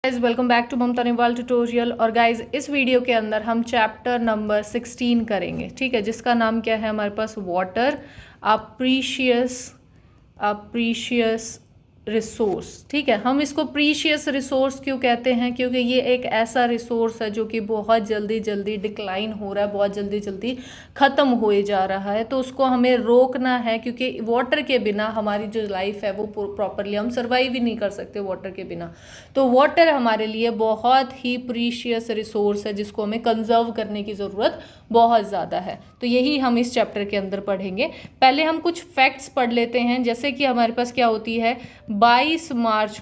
Guys welcome back to Mamta Niwal tutorial. और guys इस video के अंदर हम चैप्टर नंबर 16 करेंगे, ठीक है, जिसका नाम क्या है हमारे पास वाटर प्रीशियस रिसोर्स। ठीक है, हम इसको प्रीशियस रिसोर्स क्यों कहते हैं? क्योंकि ये एक ऐसा रिसोर्स है जो कि बहुत जल्दी जल्दी डिक्लाइन हो रहा है, बहुत जल्दी जल्दी ख़त्म होए जा रहा है। तो उसको हमें रोकना है, क्योंकि वाटर के बिना हमारी जो लाइफ है वो प्रॉपरली हम सर्वाइव ही नहीं कर सकते वाटर के बिना। तो वाटर हमारे लिए बहुत ही प्रीशियस रिसोर्स है जिसको हमें कंजर्व करने की ज़रूरत बहुत ज़्यादा है। तो यही हम इस चैप्टर के अंदर पढ़ेंगे। पहले हम कुछ फैक्ट्स पढ़ लेते हैं, जैसे कि हमारे पास क्या होती है 22 मार्च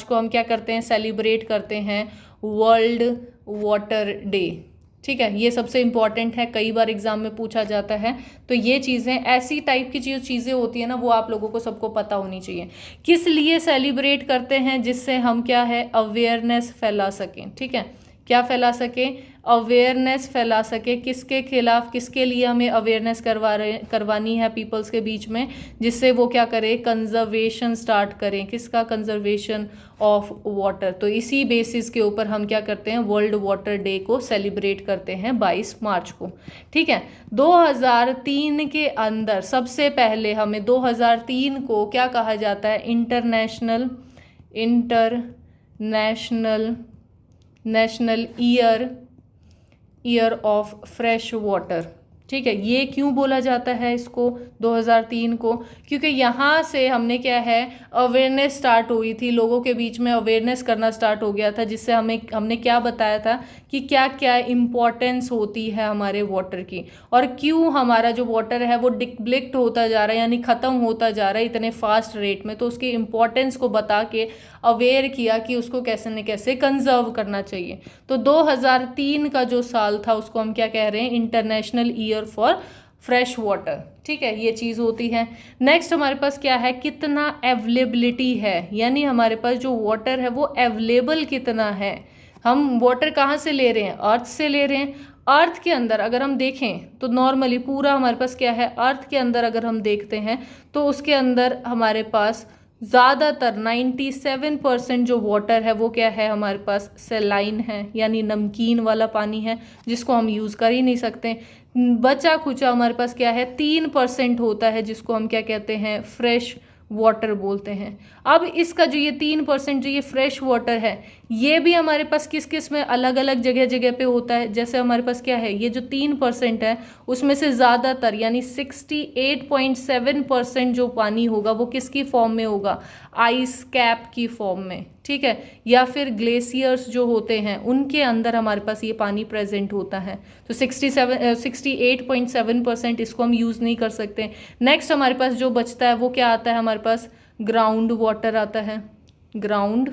को हम क्या करते हैं, सेलिब्रेट करते हैं वर्ल्ड वाटर डे। ठीक है, ये सबसे इम्पॉर्टेंट है, कई बार एग्जाम में पूछा जाता है। तो ये चीज़ें ऐसी टाइप की चीज़ें होती है ना, वो आप लोगों को सबको पता होनी चाहिए। किस लिए सेलिब्रेट करते हैं? जिससे हम क्या है अवेयरनेस फैला सकें। ठीक है, क्या फैला सकें? अवेयरनेस फैला सके। किसके खिलाफ, किसके लिए हमें अवेयरनेस करवानी है पीपल्स के बीच में, जिससे वो क्या करे, कंजर्वेशन स्टार्ट करें। किसका? Conservation of water. तो इसी बेसिस के ऊपर हम क्या करते हैं, वर्ल्ड वाटर डे को सेलिब्रेट करते हैं 22 मार्च को। ठीक है, 2003 के अंदर सबसे पहले हमें 2003 को क्या कहा जाता है, international year of fresh water. ठीक है, ये क्यों बोला जाता है इसको 2003 को? क्योंकि यहाँ से हमने क्या है अवेयरनेस स्टार्ट हुई थी, लोगों के बीच में अवेयरनेस करना स्टार्ट हो गया था, जिससे हमने क्या बताया था कि क्या क्या इम्पोर्टेंस होती है हमारे वाटर की, और क्यों हमारा जो वाटर है वो डिप्लीट होता जा रहा है, यानी ख़त्म होता जा रहा है इतने फास्ट रेट में। तो उसकी इम्पोर्टेंस को बता के अवेयर किया कि उसको कैसे न कैसे कंजर्व करना चाहिए। तो 2003 का जो साल था उसको हम क्या कह रहे हैं, international year for fresh water. ठीक है, ये चीज़ होती है। नेक्स्ट हमारे पास क्या है, कितना अवेलेबिलिटी है, यानी हमारे पास जो वाटर है वो अवेलेबल कितना है। हम वाटर कहाँ से ले रहे हैं, अर्थ से ले रहे हैं। अर्थ के अंदर अगर हम देखें तो नॉर्मली पूरा हमारे पास क्या है, अर्थ के अंदर अगर हम देखते हैं तो उसके अंदर हमारे पास ज़्यादातर 97% जो वाटर है वो क्या है हमारे पास, सेलाइन है, यानी नमकीन वाला पानी है, जिसको हम यूज़ कर ही नहीं सकते। बचा खुचा हमारे पास क्या है, 3% होता है, जिसको हम क्या कहते हैं, फ्रेश वाटर बोलते हैं। अब इसका जो ये 3% जो ये फ्रेश वाटर है, ये भी हमारे पास किस किस में अलग अलग जगह जगह पे होता है। जैसे हमारे पास क्या है, ये जो 3% है उसमें से ज़्यादातर यानी 68.7% जो पानी होगा वो किसकी फॉर्म में होगा, आइस कैप की फॉर्म में। ठीक है, या फिर ग्लेशियर्स जो होते हैं उनके अंदर हमारे पास ये पानी प्रेजेंट होता है। तो 68.7% इसको हम यूज़ नहीं कर सकते। नेक्स्ट हमारे पास जो बचता है वो क्या आता है, हमारे पास ग्राउंड वाटर आता है, ग्राउंड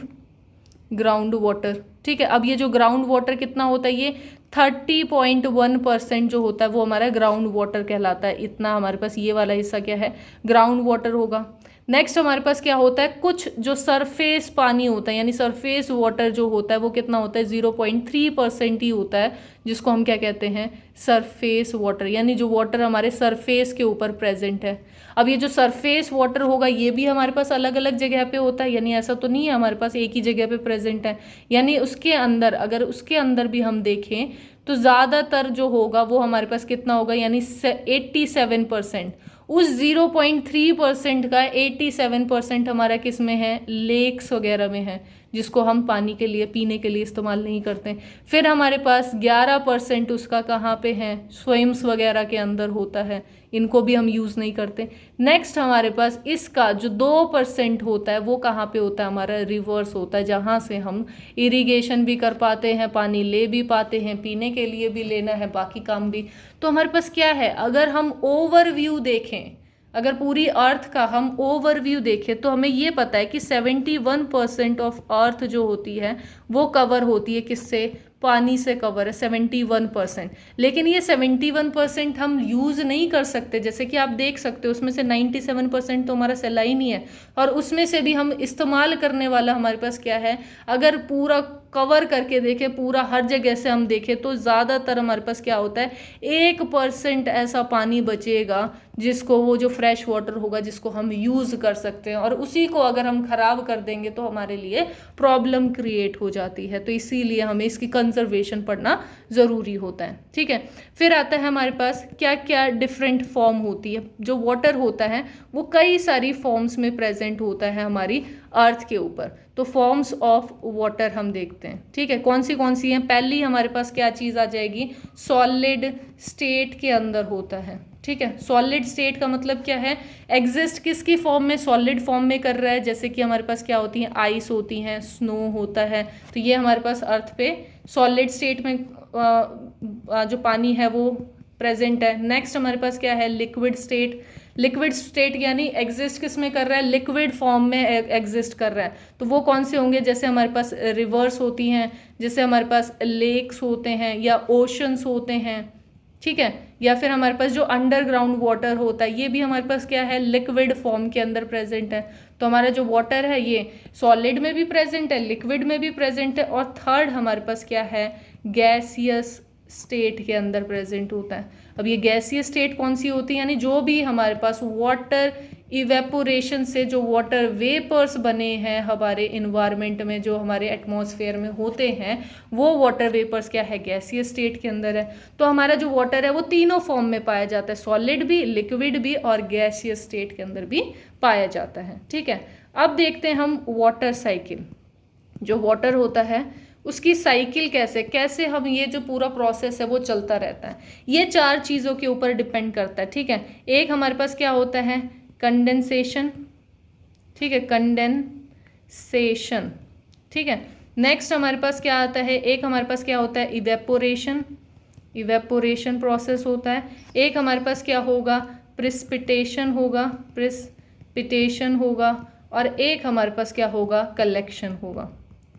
वाटर। ठीक है, अब ये जो ग्राउंड वाटर कितना होता है, ये 30.1% जो होता है वो हमारा ग्राउंड वाटर कहलाता है। इतना हमारे पास ये वाला हिस्सा क्या है, ग्राउंड वाटर होगा। नेक्स्ट हमारे पास क्या होता है, कुछ जो सरफेस पानी होता है, यानी सरफेस वाटर जो होता है वो कितना होता है, 0.3% ही होता है, जिसको हम क्या कहते हैं, सरफेस वाटर, यानी जो वाटर हमारे सरफेस के ऊपर प्रेजेंट है। अब ये जो सरफेस वाटर होगा ये भी हमारे पास अलग अलग जगह पे होता है, यानी ऐसा तो नहीं है हमारे पास एक ही जगह पे प्रेजेंट है। यानी उसके अंदर, अगर उसके अंदर भी हम देखें तो ज़्यादातर जो होगा वो हमारे पास कितना होगा, यानी 87%। उस 0.3% का 87% हमारा किस में है, लेक्स वगैरह में है, जिसको हम पानी के लिए, पीने के लिए इस्तेमाल नहीं करते। फिर हमारे पास 11% उसका कहाँ पे है, स्विम्स वगैरह के अंदर होता है, इनको भी हम यूज़ नहीं करते। नेक्स्ट हमारे पास इसका जो 2% होता है वो कहाँ पे होता है, हमारा रिवर्स होता है, जहाँ से हम इरिगेशन भी कर पाते हैं, पानी ले भी पाते हैं, पीने के लिए भी लेना है, बाकी काम भी। तो हमारे पास क्या है, अगर हम ओवरव्यू देखें, अगर पूरी अर्थ का हम ओवरव्यू देखें तो हमें ये पता है कि 71% ऑफ अर्थ जो होती है वो कवर होती है किससे, पानी से कवर है 71%। लेकिन ये 71% हम यूज़ नहीं कर सकते। जैसे कि आप देख सकते हो उसमें से 97% तो हमारा सेलाइन ही है, और उसमें से भी हम इस्तेमाल करने वाला हमारे पास क्या है, अगर पूरा कवर करके देखें, पूरा हर जगह से हम देखें तो ज़्यादातर हमारे पास क्या होता है, 1% ऐसा पानी बचेगा जिसको वो जो फ्रेश वाटर होगा जिसको हम यूज़ कर सकते हैं, और उसी को अगर हम ख़राब कर देंगे तो हमारे लिए प्रॉब्लम क्रिएट हो जाती है। तो इसीलिए हमें इसकी कंजर्वेशन पढ़ना ज़रूरी होता है। ठीक है, फिर आता है हमारे पास क्या क्या डिफरेंट फॉर्म होती है। जो वाटर होता है वो कई सारी फॉर्म्स में प्रेजेंट होता है हमारी अर्थ के ऊपर। तो फॉर्म्स ऑफ वाटर हम देखते हैं। ठीक है, कौन सी हैं। पहली हमारे पास क्या चीज़ आ जाएगी, सॉलिड स्टेट के अंदर होता है। ठीक है, सॉलिड स्टेट का मतलब क्या है, एग्जिस्ट किसकी फॉर्म में, सॉलिड फॉर्म में कर रहा है। जैसे कि हमारे पास क्या होती हैं, आइस होती हैं, स्नो होता है। तो ये हमारे पास अर्थ पे सॉलिड स्टेट में जो पानी है वो प्रेजेंट है। नेक्स्ट हमारे पास क्या है, लिक्विड स्टेट। लिक्विड स्टेट यानी एग्जिस्ट किस में कर रहा है, लिक्विड फॉर्म में एग्जिस्ट कर रहा है। तो वो कौन से होंगे, जैसे हमारे पास रिवर्स होती हैं, जैसे हमारे पास लेक्स होते हैं या ओशंस होते हैं। ठीक है, या फिर हमारे पास जो अंडरग्राउंड वाटर होता है ये भी हमारे पास क्या है, लिक्विड फॉर्म के अंदर प्रेजेंट है। तो हमारा जो वाटर है ये सॉलिड में भी प्रेजेंट है, लिक्विड में भी प्रेजेंट है, और थर्ड हमारे पास क्या है, गैसियस स्टेट के अंदर प्रेजेंट होता है। अब ये गैसियस स्टेट कौन सी होती है, यानी जो भी हमारे पास वाटर इवेपोरेशन से जो वाटर वेपर्स बने हैं हमारे इन्वायरमेंट में, जो हमारे एटमॉस्फेयर में होते हैं, वो वाटर वेपर्स क्या है, गैसियस स्टेट के अंदर है। तो हमारा जो वाटर है वो तीनों फॉर्म में पाया जाता है, सॉलिड भी, लिक्विड भी और गैसियस स्टेट के अंदर भी पाया जाता है। ठीक है, अब देखते हैं हम वाटर साइकिल। जो वाटर होता है उसकी साइकिल कैसे हम, ये जो पूरा प्रोसेस है वो चलता रहता है। ये 4 चीज़ों के ऊपर डिपेंड करता है। ठीक है, एक हमारे पास क्या होता है, कंडेंसेशन। ठीक है, कंडेंसेशन। ठीक है, नेक्स्ट हमारे पास क्या आता है, एक हमारे पास क्या होता है, इवेपोरेशन। इवेपोरेशन प्रोसेस होता है। एक हमारे पास क्या होगा, प्रिसिपिटेशन होगा, प्रिसिपिटेशन होगा, और एक हमारे पास क्या होगा, कलेक्शन होगा।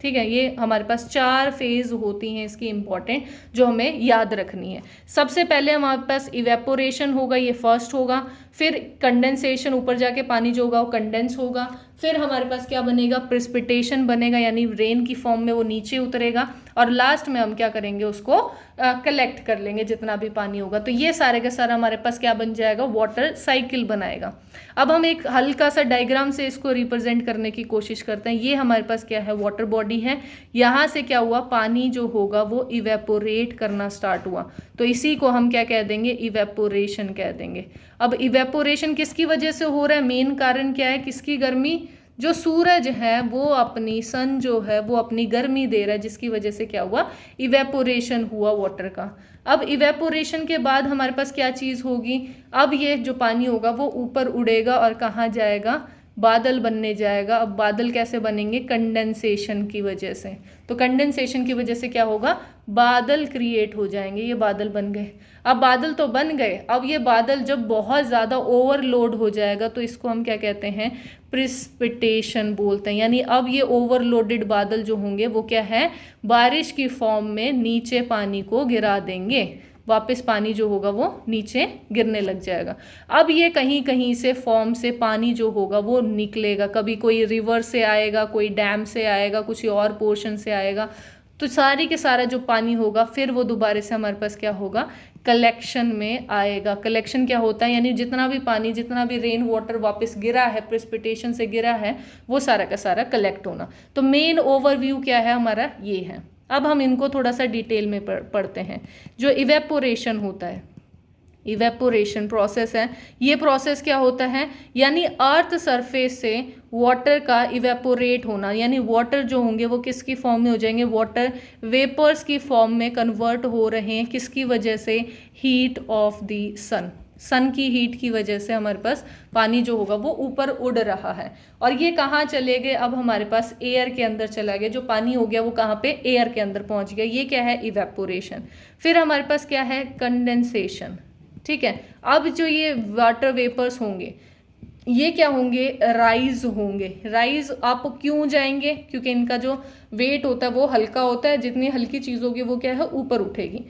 ठीक है, ये हमारे पास 4 फेज होती हैं इसकी इंपॉर्टेंट, जो हमें याद रखनी है। सबसे पहले हमारे पास इवेपोरेशन होगा, ये फर्स्ट होगा। फिर कंडेंसेशन, ऊपर जाके पानी जो होगा वो कंडेंस होगा। फिर हमारे पास क्या बनेगा, प्रिसिपिटेशन बनेगा, यानी रेन की फॉर्म में वो नीचे उतरेगा। और लास्ट में हम क्या करेंगे, उसको कलेक्ट कर लेंगे जितना भी पानी होगा। तो ये सारे का सारा हमारे पास क्या बन जाएगा, वाटर साइकिल बनाएगा। अब हम एक हल्का सा डायग्राम से इसको रिप्रेजेंट करने की कोशिश करते हैं। ये हमारे पास क्या है, वाटर बॉडी है। यहाँ से क्या हुआ, पानी जो होगा वो इवेपोरेट करना स्टार्ट हुआ। तो इसी को हम क्या कह देंगे, इवेपोरेशन कह देंगे। अब इवेपोरेशन किसकी वजह से हो रहा है, मेन कारण क्या है, किसकी गर्मी, जो सूरज है वो अपनी, सन जो है वो अपनी गर्मी दे रहा है, जिसकी वजह से क्या हुआ, इवेपोरेशन हुआ वाटर का। अब इवेपोरेशन के बाद हमारे पास क्या चीज़ होगी, अब ये जो पानी होगा वो ऊपर उड़ेगा और कहाँ जाएगा, बादल बनने जाएगा। अब बादल कैसे बनेंगे, कंडेंसेशन की वजह से। तो कंडेंसेशन की वजह से क्या होगा, बादल क्रिएट हो जाएंगे। ये बादल बन गए। अब बादल तो बन गए, अब ये बादल जब बहुत ज़्यादा ओवरलोड हो जाएगा तो इसको हम क्या कहते हैं, प्रिसिपिटेशन बोलते हैं। यानी अब ये ओवरलोडेड बादल जो होंगे वो क्या है, बारिश की फॉर्म में नीचे पानी को गिरा देंगे। वापस पानी जो होगा वो नीचे गिरने लग जाएगा। अब ये कहीं कहीं से फॉर्म से पानी जो होगा वो निकलेगा, कभी कोई रिवर से आएगा, कोई डैम से आएगा, कुछ और पोर्शन से आएगा। तो सारी के सारा जो पानी होगा फिर वो दोबारा से हमारे पास क्या होगा, कलेक्शन में आएगा। कलेक्शन क्या होता है, यानी जितना भी पानी, जितना भी रेन वाटर वापस गिरा है, प्रेसिपिटेशन से गिरा है, वो सारा का सारा कलेक्ट होना। तो मेन ओवरव्यू क्या है हमारा, ये है। अब हम इनको थोड़ा सा डिटेल में पढ़ते हैं। जो इवेपोरेशन होता है, इवेपोरेशन प्रोसेस है, ये प्रोसेस क्या होता है, यानी अर्थ सरफेस से वाटर का इवेपोरेट होना, यानी वाटर जो होंगे वो किसकी फॉर्म में हो जाएंगे, वाटर वेपर्स की फॉर्म में कन्वर्ट हो रहे हैं। किसकी वजह से, हीट ऑफ द सन। सन की हीट की वजह से हमारे पास पानी जो होगा वो ऊपर उड़ रहा है। और ये कहाँ चले गए, अब हमारे पास एयर के अंदर चला गया। जो पानी हो गया वो कहाँ पे, एयर के अंदर पहुँच गया। ये क्या है, इवेपोरेशन। फिर हमारे पास क्या है, कंडेंसेशन। ठीक है, अब जो ये वाटर वेपर्स होंगे ये क्या होंगे, राइज होंगे। राइज आप क्यों जाएंगे, क्योंकि इनका जो वेट होता है वो हल्का होता है। जितनी हल्की चीज़ होगी वो क्या है, ऊपर उठेगी।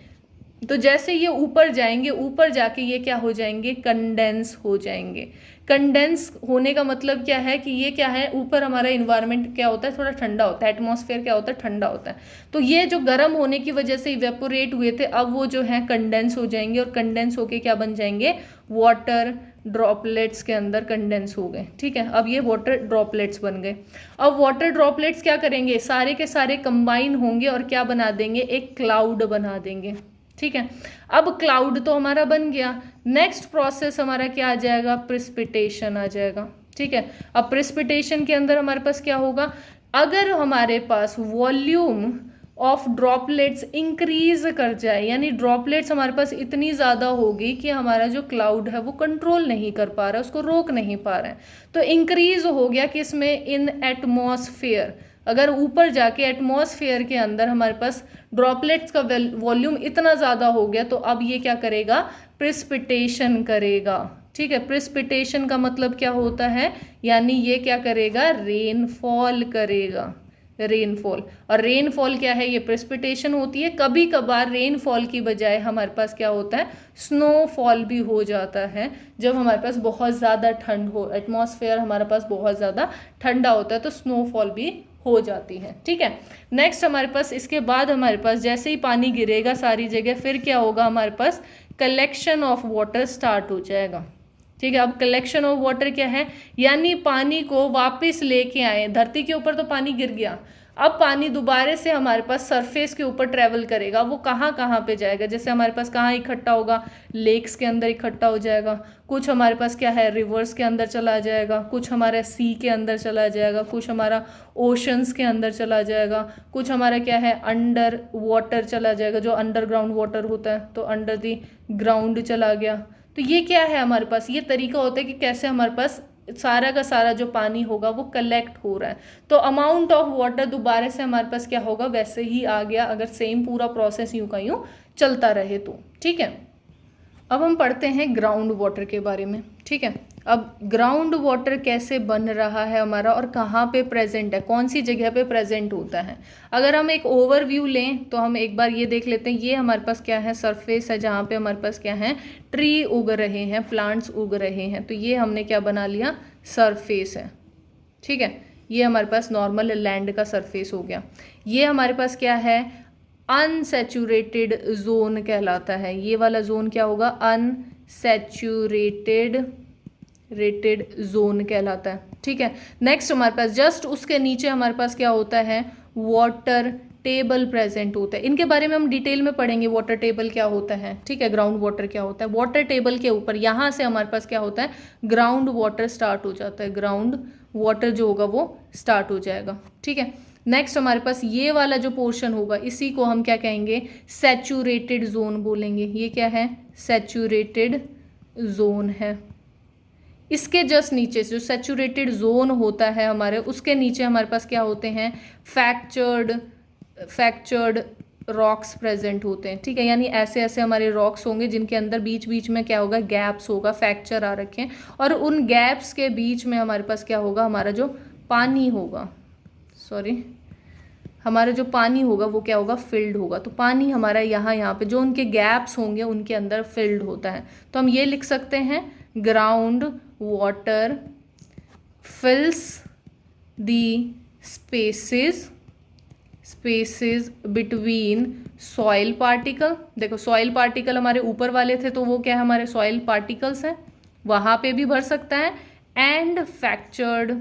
तो जैसे ये ऊपर जाएंगे, ऊपर जाके ये क्या हो जाएंगे, कंडेंस हो जाएंगे। कंडेंस होने का मतलब क्या है कि ये क्या है, ऊपर हमारा इन्वायरमेंट क्या होता है, थोड़ा ठंडा होता है, एटमॉस्फेयर क्या होता है, ठंडा होता है। तो ये जो गर्म होने की वजह से इवेपोरेट हुए थे, अब वो जो है कंडेंस हो जाएंगे, और कंडेंस होके क्या बन जाएंगे, वाटर ड्रॉपलेट्स के अंदर कंडेंस हो गए। ठीक है, अब ये वाटर ड्रॉपलेट्स बन गए। अब वाटर ड्रॉपलेट्स क्या करेंगे, सारे के सारे कंबाइन होंगे और क्या बना देंगे, एक क्लाउड बना देंगे। ठीक है, अब क्लाउड तो हमारा बन गया। नेक्स्ट प्रोसेस हमारा क्या आ जाएगा, प्रिसिपिटेशन आ जाएगा। ठीक है, अब प्रिसिपिटेशन के अंदर हमारे पास क्या होगा, अगर हमारे पास वॉल्यूम ऑफ ड्रॉपलेट्स इंक्रीज कर जाए, यानी ड्रॉपलेट्स हमारे पास इतनी ज़्यादा होगी कि हमारा जो क्लाउड है वो कंट्रोल नहीं कर पा रहा है, उसको रोक नहीं पा रहे हैं, तो इंक्रीज हो गया किसमें, इन एटमॉस्फेयर। अगर ऊपर जाके एटमॉस्फेयर के अंदर हमारे पास ड्रॉपलेट्स का वॉल्यूम इतना ज़्यादा हो गया, तो अब ये क्या करेगा, प्रिसिपिटेशन करेगा। ठीक है, प्रिसिपिटेशन का मतलब क्या होता है, यानी ये क्या करेगा, रेनफॉल करेगा, रेनफॉल। और रेनफॉल क्या है, ये प्रेसिपिटेशन होती है। कभी कभार रेनफॉल की बजाय हमारे पास क्या होता है, स्नोफॉल भी हो जाता है, जब हमारे पास बहुत ज़्यादा ठंड हो, एटमॉस्फेयर हमारे पास बहुत ज़्यादा ठंडा होता है, तो स्नोफॉल भी हो जाती है। ठीक है, नेक्स्ट हमारे पास इसके बाद हमारे पास जैसे ही पानी गिरेगा सारी जगह, फिर क्या होगा, हमारे पास कलेक्शन ऑफ वाटर स्टार्ट हो जाएगा। ठीक है, अब कलेक्शन ऑफ वाटर क्या है, यानी पानी को वापस लेके आए, धरती के ऊपर तो पानी गिर गया, अब पानी दोबारा से हमारे पास सरफेस के ऊपर ट्रेवल करेगा। वो कहाँ कहाँ पे जाएगा, जैसे हमारे पास कहाँ इकट्ठा होगा, लेक्स के अंदर इकट्ठा हो जाएगा, कुछ हमारे पास क्या है, रिवर्स के अंदर चला जाएगा, कुछ हमारे सी के अंदर चला जाएगा, कुछ हमारा ओशंस के अंदर चला जाएगा, कुछ हमारा क्या है, अंडर वाटर चला जाएगा, जो अंडरग्राउंड वाटर होता है, तो अंडर द ग्राउंड चला गया। तो ये क्या है, हमारे पास ये तरीका होता है कि कैसे हमारे पास सारा का सारा जो पानी होगा वो कलेक्ट हो रहा है। तो अमाउंट ऑफ वाटर दोबारा से हमारे पास क्या होगा, वैसे ही आ गया, अगर सेम पूरा प्रोसेस यूं का यूं चलता रहे तो। ठीक है, अब हम पढ़ते हैं ग्राउंड वाटर के बारे में। ठीक है, अब ग्राउंड वाटर कैसे बन रहा है हमारा और कहाँ पे प्रेजेंट है, कौन सी जगह पे प्रेजेंट होता है। अगर हम एक ओवरव्यू लें तो हम एक बार ये देख लेते हैं, ये हमारे पास क्या है, सरफेस है, जहाँ पे हमारे पास क्या है, ट्री उग रहे हैं, प्लांट्स उग रहे हैं, तो ये हमने क्या बना लिया, सरफेस है। ठीक है, ये हमारे पास नॉर्मल लैंड का सरफेस हो गया। ये हमारे पास क्या है, अनसैचुरेटेड जोन कहलाता है। ये वाला जोन क्या होगा, अनसैचुरेटेड जोन कहलाता है। ठीक है, नेक्स्ट हमारे पास जस्ट उसके नीचे हमारे पास क्या होता है, वाटर टेबल प्रेजेंट होता है। इनके बारे में हम डिटेल में पढ़ेंगे, वाटर टेबल क्या होता है। ठीक है, ग्राउंड वाटर क्या होता है। वाटर टेबल के ऊपर यहाँ से हमारे पास क्या होता है, ग्राउंड वाटर स्टार्ट हो जाता है, ग्राउंड वाटर जो होगा वो स्टार्ट हो जाएगा। ठीक है, नेक्स्ट हमारे पास ये वाला जो पोर्शन होगा, इसी को हम क्या कहेंगे, सैचुरेटेड जोन बोलेंगे। ये क्या है, सैचुरेटेड जोन है। इसके जस्ट नीचे जो सैचुरेटेड जोन होता है हमारे, उसके नीचे हमारे पास क्या होते हैं, फ्रैक्चर्ड रॉक्स प्रेजेंट होते हैं। ठीक है, यानी ऐसे ऐसे हमारे रॉक्स होंगे जिनके अंदर बीच बीच में क्या होगा, गैप्स होगा, फ्रैक्चर आ रखे हैं, और उन गैप्स के बीच में हमारे पास क्या होगा, हमारा जो पानी होगा, हमारा जो पानी होगा वो क्या होगा, फिल्ड होगा। तो पानी हमारा यहाँ पे जो उनके गैप्स होंगे उनके अंदर फिल्ड होता है। तो हम ये लिख सकते हैं, ग्राउंड वाटर फिल्स दी स्पेसेस बिटवीन सॉइल पार्टिकल। देखो सॉइल पार्टिकल हमारे ऊपर वाले थे, तो वो क्या है, हमारे सॉइल पार्टिकल्स हैं, वहाँ पे भी भर सकता है, एंड फ्रैक्चर्ड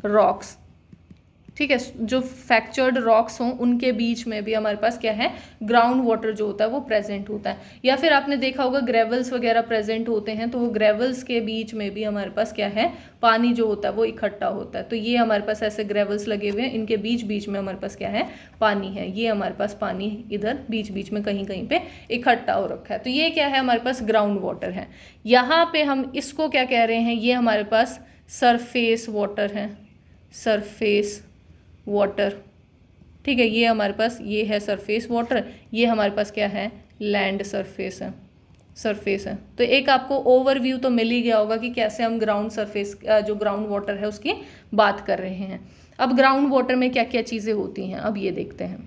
रॉक्स। ठीक है, जो फ्रैक्चर्ड रॉक्स हों उनके बीच में भी हमारे पास क्या है, ग्राउंड वाटर जो होता है वो प्रेजेंट होता है। या फिर आपने देखा होगा ग्रेवल्स वगैरह प्रेजेंट होते हैं, तो वो ग्रेवल्स के बीच में भी हमारे पास क्या है, पानी जो होता है वो इकट्ठा होता है। तो ये हमारे पास ऐसे ग्रेवल्स लगे हुए हैं, इनके बीच बीच में हमारे पास क्या है, पानी है। ये हमारे पास पानी इधर बीच बीच में कहीं कहीं पे इकट्ठा हो रखा है। तो ये क्या है, हमारे पास ग्राउंड वाटर है। यहाँ पे हम इसको क्या कह रहे हैं, ये हमारे पास सरफेस वाटर है, सरफेस वाटर। ठीक है, ये हमारे पास ये है सरफेस वाटर, ये हमारे पास क्या है, लैंड सरफेस है। तो एक आपको ओवरव्यू तो मिल ही गया होगा कि कैसे हम ग्राउंड सरफेस जो ग्राउंड वाटर है उसकी बात कर रहे हैं। अब ग्राउंड वाटर में क्या क्या चीज़ें होती हैं, अब ये देखते हैं।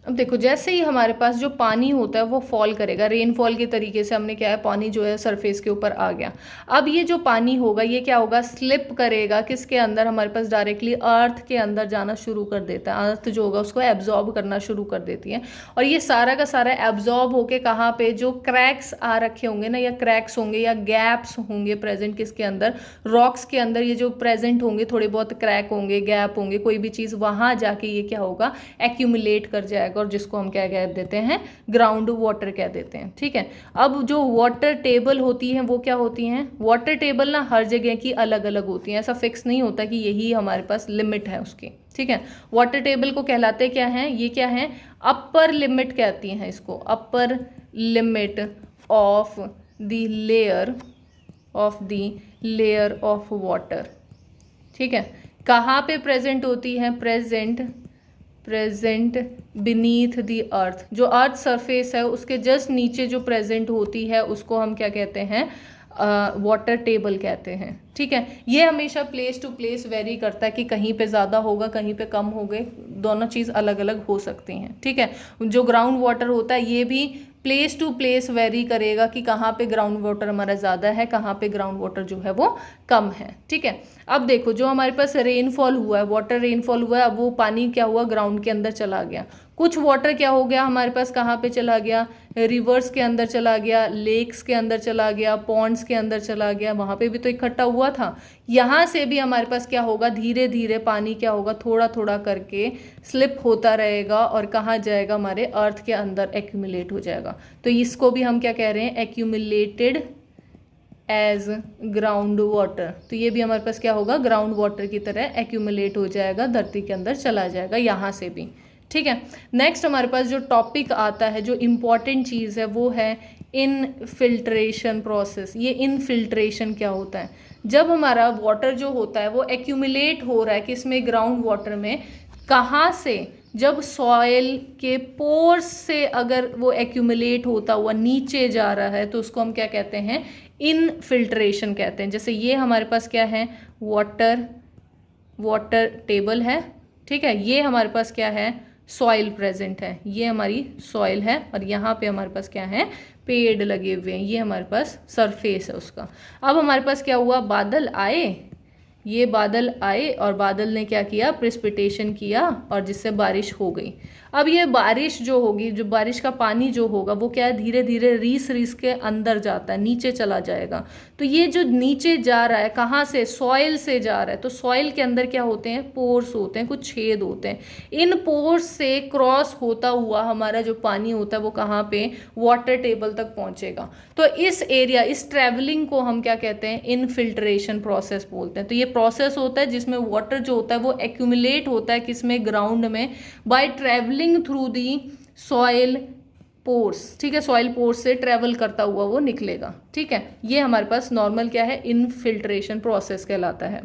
अब देखो जैसे ही हमारे पास जो पानी होता है वो फॉल करेगा, रेनफॉल के तरीके से हमने क्या है, पानी जो है सरफेस के ऊपर आ गया। अब ये जो पानी होगा ये क्या होगा, स्लिप करेगा किसके अंदर, हमारे पास डायरेक्टली अर्थ के अंदर जाना शुरू कर देता है। अर्थ जो होगा उसको एब्जॉर्ब करना शुरू कर देती है, और ये सारा का सारा एब्जॉर्ब होके कहाँ पे, जो क्रैक्स आ रखे होंगे ना, या क्रैक्स होंगे या गैप्स होंगे प्रेजेंट किसके अंदर, रॉक्स के अंदर, ये जो प्रेजेंट होंगे थोड़े बहुत क्रैक होंगे, गैप होंगे, कोई भी चीज़, वहाँ जाके ये क्या होगा, एक्यूमुलेट कर जाएगा, और जिसको हम क्या कह देते हैं, ग्राउंड वाटर कह देते हैं। ठीक है, अब जो वाटर टेबल होती है वो क्या होती हैं, वाटर टेबल ना हर जगह की अलग अलग होती हैं, ऐसा फिक्स नहीं होता कि यही हमारे पास लिमिट है उसकी। ठीक है, वाटर टेबल को कहलाते क्या हैं, ये क्या है, अपर लिमिट कहती हैं इसको, upper limit of the layer of water. ठीक है, कहाँ पे प्रेजेंट होती है, प्रेजेंट बीनीथ द अर्थ, जो अर्थ सरफेस है उसके जस्ट नीचे जो प्रेजेंट होती है उसको हम क्या कहते हैं, वाटर टेबल कहते हैं। ठीक है, ये हमेशा प्लेस टू प्लेस वेरी करता है कि कहीं पे ज़्यादा होगा, कहीं पे कम हो गए, दोनों चीज़ अलग अलग हो सकती हैं। ठीक है, जो ग्राउंड वाटर होता है ये भी प्लेस टू प्लेस वेरी करेगा कि कहाँ पे ग्राउंड वाटर हमारा ज़्यादा है, कहाँ पे ग्राउंड वाटर जो है वो कम है। ठीक है, अब देखो जो हमारे पास रेनफॉल हुआ है, वाटर रेनफॉल हुआ है, अब वो पानी क्या हुआ, ग्राउंड के अंदर चला गया। कुछ वाटर क्या हो गया हमारे पास, कहाँ पे चला गया, रिवर्स के अंदर चला गया, लेक्स के अंदर चला गया, पॉन्ड्स के अंदर चला गया, वहाँ पे भी तो इकट्ठा हुआ था। यहाँ से भी हमारे पास क्या होगा, धीरे धीरे पानी क्या होगा, थोड़ा थोड़ा करके स्लिप होता रहेगा, और कहाँ जाएगा, हमारे अर्थ के अंदर एक्यूमुलेट हो जाएगा। तो इसको भी हम क्या कह रहे हैं, एक्यूमुलेटेड एज ग्राउंड वाटर। तो ये भी हमारे पास क्या होगा, ग्राउंड वाटर की तरह एक्यूमुलेट हो जाएगा, धरती के अंदर चला जाएगा यहाँ से भी। ठीक है, नेक्स्ट हमारे पास जो टॉपिक आता है, जो इम्पॉर्टेंट चीज़ है वो है इनफिल्ट्रेशन प्रोसेस। ये इनफिल्ट्रेशन क्या होता है, जब हमारा वाटर जो होता है वो एक्यूमुलेट हो रहा है किसमें, ग्राउंड वाटर में, कहाँ से, जब सॉइल के पोर्स से अगर वो एक्यूमुलेट होता हुआ नीचे जा रहा है तो उसको हम क्या कहते हैं, इनफिल्ट्रेशन कहते हैं। जैसे ये हमारे पास क्या है, वाटर टेबल है। ठीक है, ये हमारे पास क्या है, सॉइल प्रेजेंट है, ये हमारी सॉइल है, और यहाँ पे हमारे पास क्या है, पेड़ लगे हुए हैं, ये हमारे पास सरफेस है उसका। अब हमारे पास क्या हुआ, बादल आए, ये बादल आए और बादल ने क्या किया, प्रेसिपिटेशन किया, और जिससे बारिश हो गई। अब ये बारिश जो होगी, जो बारिश का पानी जो होगा वो क्या है, धीरे धीरे रीस के अंदर जाता है, नीचे चला जाएगा। तो ये जो नीचे जा रहा है, कहाँ से, सॉइल से जा रहा है। तो सॉइल के अंदर क्या होते हैं, पोर्स होते हैं, कुछ छेद होते हैं। इन पोर्स से क्रॉस होता हुआ हमारा जो पानी होता है वो कहाँ पे, वाटर टेबल तक पहुँचेगा। तो इस एरिया, इस ट्रैवलिंग को हम क्या कहते हैं, इनफिल्ट्रेशन प्रोसेस बोलते हैं। तो ये प्रोसेस होता है जिसमें वाटर जो होता है वो एक्यूमुलेट होता है किसमें, ग्राउंड में, bye travelling through the soil pores. ठीक है, सॉइल पोर्स से ट्रेवल करता हुआ वो निकलेगा। ठीक है, ये हमारे पास नॉर्मल क्या है, इनफिल्ट्रेशन प्रोसेस कहलाता है।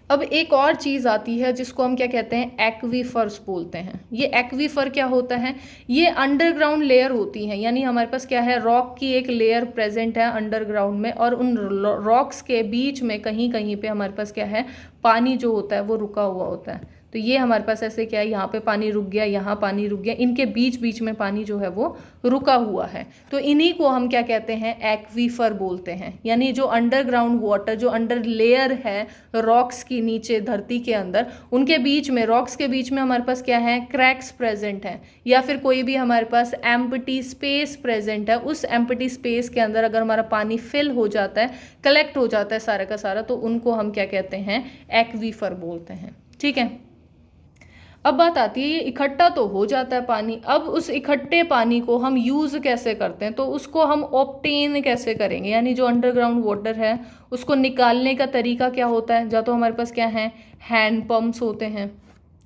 अब एक और चीज़ आती है जिसको हम क्या कहते हैं, एक्वीफर्स बोलते हैं। ये एक्वीफर क्या होता है, ये अंडरग्राउंड लेयर होती है, यानी हमारे पास क्या है, रॉक की एक लेयर प्रेजेंट है अंडरग्राउंड में, और उन रॉक्स के बीच में कहीं कहीं पे हमारे पास क्या है, पानी जो होता है वो रुका हुआ होता है। तो ये हमारे पास ऐसे क्या है, यहाँ पे पानी रुक गया, यहाँ पानी रुक गया, इनके बीच बीच में पानी जो है वो रुका हुआ है। तो इन्हीं को हम क्या कहते हैं, एक्वीफर बोलते हैं। यानी जो अंडरग्राउंड वाटर, जो अंडर लेयर है रॉक्स की नीचे धरती के अंदर, उनके बीच में, रॉक्स के बीच में हमारे पास क्या है, क्रैक्स प्रेजेंट हैं, या फिर कोई भी हमारे पास एम्प्टी स्पेस प्रेजेंट है। उस एम्प्टी स्पेस के अंदर अगर हमारा पानी फिल हो जाता है, कलेक्ट हो जाता है सारा का सारा, तो उनको हम क्या कहते हैं, एक्वीफर बोलते हैं। ठीक है, अब बात आती है, ये इकट्ठा तो हो जाता है पानी, अब उस इकट्ठे पानी को हम यूज़ कैसे करते हैं, तो उसको हम ऑब्टेन कैसे करेंगे, यानी जो अंडरग्राउंड वाटर है उसको निकालने का तरीका क्या होता है। या तो हमारे पास क्या है, हैंड पंप्स होते हैं।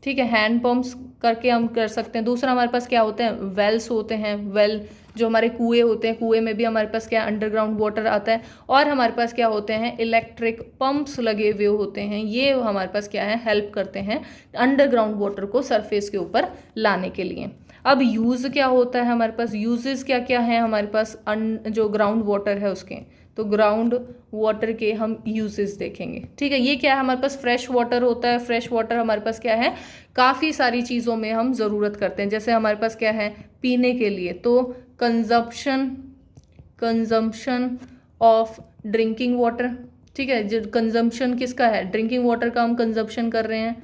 ठीक है, हैंड पंप्स करके हम कर सकते हैं। दूसरा हमारे पास क्या होते हैं, वेल्स होते हैं, वेल जो हमारे कुएं होते हैं, कुएं में भी हमारे पास क्या अंडरग्राउंड वाटर आता है। और हमारे पास क्या होते हैं, इलेक्ट्रिक पंप्स लगे हुए होते हैं, ये हमारे पास क्या है, हेल्प करते हैं अंडरग्राउंड वाटर को सरफेस के ऊपर लाने के लिए। अब यूज़ क्या होता है हमारे पास, यूजेस क्या क्या है हमारे पास जो ग्राउंड वाटर है उसके, तो ग्राउंड वाटर के हम यूजेस देखेंगे। ठीक है, ये क्या है हमारे पास फ्रेश वाटर होता है। फ्रेश वाटर हमारे पास क्या है, काफ़ी सारी चीज़ों में हम ज़रूरत करते हैं। जैसे हमारे पास क्या है पीने के लिए, तो कंजम्पशन ऑफ ड्रिंकिंग वाटर। ठीक है, जो कंजम्पशन किसका है, ड्रिंकिंग वाटर का हम कंजम्पशन कर रहे हैं,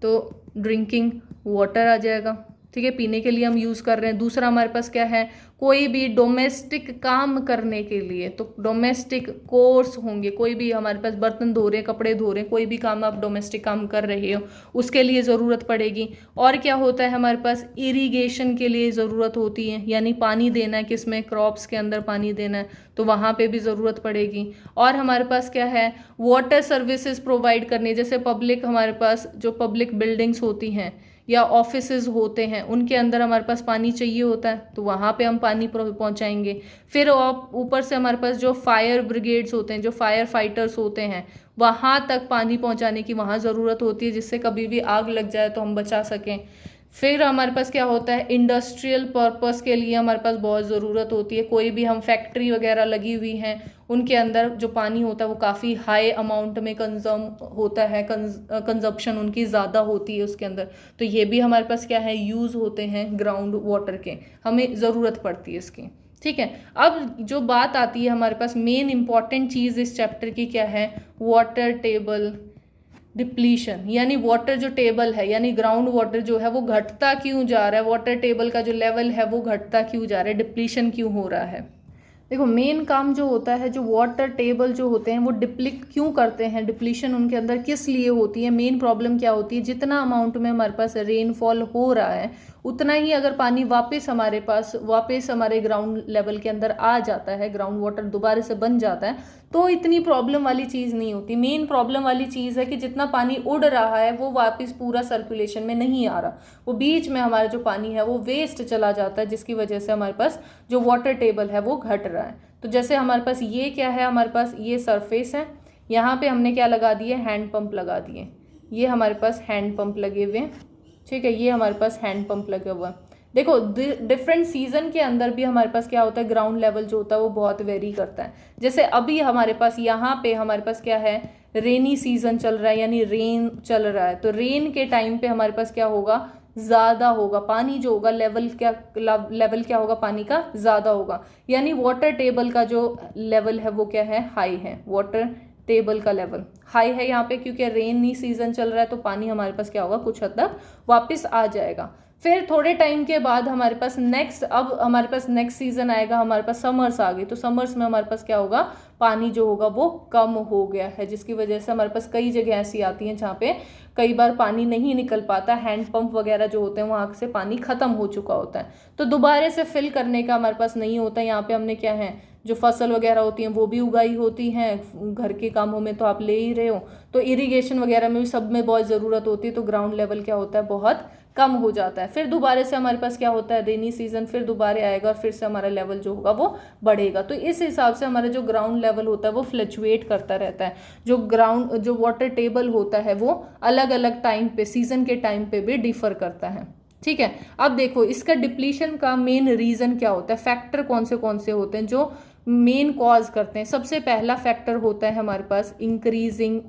तो ड्रिंकिंग वाटर आ जाएगा। ठीक है, पीने के लिए हम यूज़ कर रहे हैं। दूसरा हमारे पास क्या है, कोई भी डोमेस्टिक काम करने के लिए, तो डोमेस्टिक कोर्स होंगे, कोई भी हमारे पास बर्तन धो रहे हैं, कपड़े धो रहे हैं, कोई भी काम आप डोमेस्टिक काम कर रहे हो उसके लिए ज़रूरत पड़ेगी। और क्या होता है हमारे पास, इरिगेशन के लिए ज़रूरत होती है, यानी पानी देना है, किसमें, क्रॉप्स के अंदर पानी देना है, तो वहाँ पे भी ज़रूरत पड़ेगी। और हमारे पास क्या है, वाटर सर्विसेज प्रोवाइड करनी, जैसे पब्लिक, हमारे पास जो पब्लिक बिल्डिंग्स होती हैं या ऑफिसेज होते हैं उनके अंदर हमारे पास पानी चाहिए होता है, तो वहाँ पे हम पानी पहुँचाएंगे। फिर ऊपर से हमारे पास जो फायर ब्रिगेड्स होते हैं, जो फायर फाइटर्स होते हैं, वहाँ तक पानी पहुँचाने की वहाँ ज़रूरत होती है, जिससे कभी भी आग लग जाए तो हम बचा सकें। फिर हमारे पास क्या होता है, इंडस्ट्रियल पर्पस के लिए हमारे पास बहुत ज़रूरत होती है। कोई भी हम फैक्ट्री वगैरह लगी हुई हैं उनके अंदर जो पानी होता है वो काफ़ी हाई अमाउंट में कंज्यूम होता है, कंजप्शन उनकी ज़्यादा होती है उसके अंदर, तो ये भी हमारे पास क्या है, यूज़ होते हैं ग्राउंड वाटर के, हमें ज़रूरत पड़ती है इसकी। ठीक है, अब जो बात आती है हमारे पास मेन इंपॉर्टेंट चीज़ इस चैप्टर की क्या है, वाटर टेबल डिप्लीशन, यानी वाटर जो टेबल है, यानी ग्राउंड वाटर जो है वो घटता क्यों जा रहा है, वाटर टेबल का जो लेवल है वो घटता क्यों जा रहा है, डिप्लीशन क्यों हो रहा है। देखो मेन काम जो होता है, जो वाटर टेबल जो होते हैं वो डिप्लीट क्यों करते हैं, डिप्लीशन उनके अंदर किस लिए होती है, मेन प्रॉब्लम क्या होती है, जितना अमाउंट में हमारे पास रेनफॉल हो रहा है उतना ही अगर पानी वापस हमारे ग्राउंड लेवल के अंदर आ जाता है, ग्राउंड वाटर दोबारा से बन जाता है, तो इतनी प्रॉब्लम वाली चीज़ नहीं होती। मेन प्रॉब्लम वाली चीज़ है कि जितना पानी उड़ रहा है वो वापस पूरा सर्कुलेशन में नहीं आ रहा, वो बीच में हमारा जो पानी है वो वेस्ट चला जाता है, जिसकी वजह से हमारे पास जो वाटर टेबल है वो घट रहा है। तो जैसे हमारे पास ये क्या है, हमारे पास ये सरफेस है, यहाँ पे हमने क्या लगा दिए, हैंड पंप लगा दिए, ये हमारे पास हैंड पंप लगे हुए हैं। ठीक है, ये हमारे पास हैंड पंप लगा हुआ है। देखो डिफरेंट सीजन के अंदर भी हमारे पास क्या होता है, ग्राउंड लेवल जो होता है वो बहुत वेरी करता है। जैसे अभी हमारे पास यहाँ पे हमारे पास क्या है, रेनी सीजन चल रहा है, यानी रेन चल रहा है, तो रेन के टाइम पे हमारे पास क्या होगा, ज़्यादा होगा पानी जो होगा, लेवल क्या होगा, पानी का ज़्यादा होगा, यानी वाटर टेबल का जो लेवल है वो क्या है, हाई है, वाटर टेबल का लेवल हाई है यहाँ पे, क्योंकि रेनी सीजन चल रहा है, तो पानी हमारे पास क्या होगा, कुछ हद तक वापस आ जाएगा। फिर थोड़े टाइम के बाद हमारे पास नेक्स्ट सीजन आएगा, हमारे पास समर्स आ गई, तो समर्स में हमारे पास क्या होगा, पानी जो होगा वो कम हो गया है, जिसकी वजह से हमारे पास कई जगह ऐसी आती हैं जहाँ पे कई बार पानी नहीं निकल पाता, हैंड पंप वगैरह जो होते हैं वहाँ से पानी खत्म हो चुका होता है, तो दोबारा से फिल करने का हमारे पास नहीं होता। यहाँ पे हमने क्या है, जो फसल वगैरह होती हैं वो भी उगाई होती हैं, घर के कामों में तो आप ले ही रहे हो, तो इरिगेशन वगैरह में भी सब में बहुत ज़रूरत होती है, तो ग्राउंड लेवल क्या होता है, बहुत कम हो जाता है। फिर दोबारा से हमारे पास क्या होता है, रेनी सीजन फिर दोबारा आएगा और फिर से हमारा लेवल जो होगा वो बढ़ेगा, तो इस हिसाब से हमारा जो ग्राउंड लेवल होता है वो फ्लक्चुएट करता रहता है। जो वाटर टेबल होता है वो अलग अलग टाइम पे, सीजन के टाइम पे भी डिफर करता है। ठीक है, अब देखो इसका डिप्लीशन का मेन रीज़न क्या होता है, फैक्टर कौन से होते हैं जो मेन कॉज करते हैं। सबसे पहला फैक्टर होता है हमारे पास इंक्रीजिंग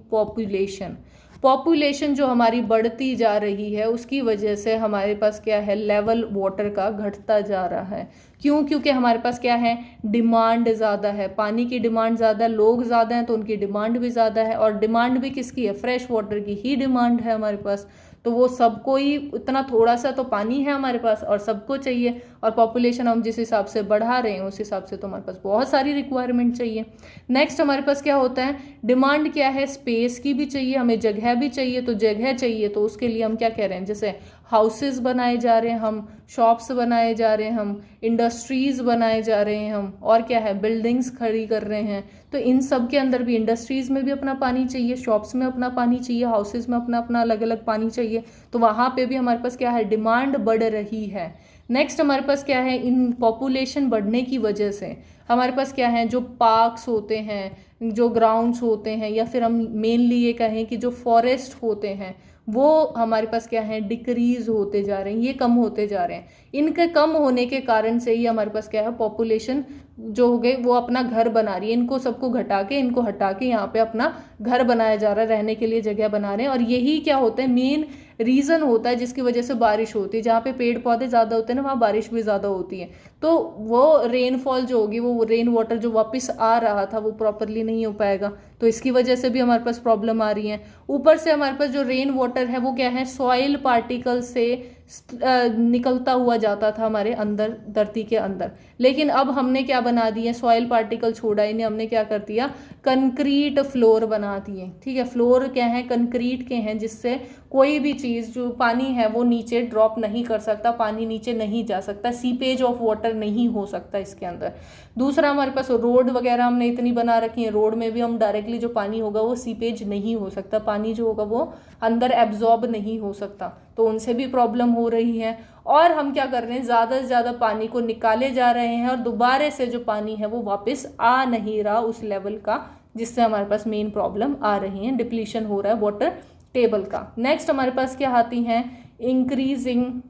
पॉपुलेशन जो हमारी बढ़ती जा रही है उसकी वजह से हमारे पास क्या है, लेवल वाटर का घटता जा रहा है। क्यों, क्योंकि हमारे पास क्या है, डिमांड ज़्यादा है, पानी की डिमांड ज़्यादा, लोग ज़्यादा हैं तो उनकी डिमांड भी ज़्यादा है, और डिमांड भी किसकी है, फ्रेश वाटर की ही डिमांड है हमारे पास, तो वो सबको ही इतना थोड़ा सा तो पानी है हमारे पास और सबको चाहिए, और पॉपुलेशन हम जिस हिसाब से बढ़ा रहे हैं उस हिसाब से तो हमारे पास बहुत सारी रिक्वायरमेंट चाहिए। नेक्स्ट हमारे पास क्या होता है, डिमांड क्या है, स्पेस की भी चाहिए, हमें जगह भी चाहिए, तो जगह चाहिए तो उसके लिए हम क्या कह रहे हैं, जैसे हाउसेस बनाए जा रहे हैं हम, शॉप्स बनाए जा रहे हैं हम, इंडस्ट्रीज़ बनाए जा रहे हैं हम, और क्या है, बिल्डिंग्स खड़ी कर रहे हैं, तो इन सब के अंदर भी इंडस्ट्रीज़ में भी अपना पानी चाहिए, शॉप्स में अपना पानी चाहिए, हाउसेस में अपना अपना अलग अलग पानी चाहिए, तो वहाँ पे भी हमारे पास क्या है, डिमांड बढ़ रही है। नेक्स्ट हमारे पास क्या है, इन पॉपुलेशन बढ़ने की वजह से हमारे पास क्या है, जो पार्क्स होते हैं, जो ग्राउंड्स होते हैं, या फिर हम मेनली ये कहें कि जो फॉरेस्ट होते हैं वो हमारे पास क्या है, डिक्रीज होते जा रहे हैं, ये कम होते जा रहे हैं। इनके कम होने के कारण से ही हमारे पास क्या है, पॉपुलेशन जो हो गई वो अपना घर बना रही है। इनको सबको घटा के, इनको हटा के यहाँ पे अपना घर बनाया जा रहा है, रहने के लिए जगह बना रहे हैं। और यही क्या होता है, मेन रीज़न होता है जिसकी वजह से बारिश होती है। जहाँ पे पेड़ पौधे ज़्यादा होते हैं ना, वहाँ बारिश भी ज़्यादा होती है। तो वो रेनफॉल जो होगी, वो रेन वाटर जो वापस आ रहा था वो प्रॉपरली नहीं हो पाएगा, तो इसकी वजह से भी हमारे पास प्रॉब्लम आ रही है। ऊपर से हमारे पास जो रेन वाटर है वो क्या है, सॉइल पार्टिकल से निकलता हुआ जाता था हमारे अंदर, धरती के अंदर। लेकिन अब हमने क्या बना दिया, सॉइल पार्टिकल छोड़ा ही नहीं, हमने क्या कर दिया, कंक्रीट फ्लोर बना दिए। ठीक है, फ्लोर क्या है, कंक्रीट के हैं, जिससे कोई भी चीज़ जो पानी है वो नीचे ड्रॉप नहीं कर सकता, पानी नीचे नहीं जा सकता, सीपेज ऑफ वाटर नहीं हो सकता इसके अंदर। दूसरा हमारे पास रोड वगैरह हमने इतनी बना रखी है, रोड में भी हम डायरेक्टली जो पानी होगा वो सीपेज नहीं हो सकता, पानी जो होगा वो अंदर एब्जॉर्ब नहीं हो सकता, तो उनसे भी प्रॉब्लम हो रही है। और हम क्या कर रहे हैं, ज़्यादा से ज़्यादा पानी को निकाले जा रहे हैं और दोबारा से जो पानी है वो वापस आ नहीं रहा उस लेवल का, जिससे हमारे पास मेन प्रॉब्लम आ रही है, डिप्लीशन हो रहा है वाटर टेबल का। नेक्स्ट हमारे पास क्या आती हैं, इंक्रीजिंग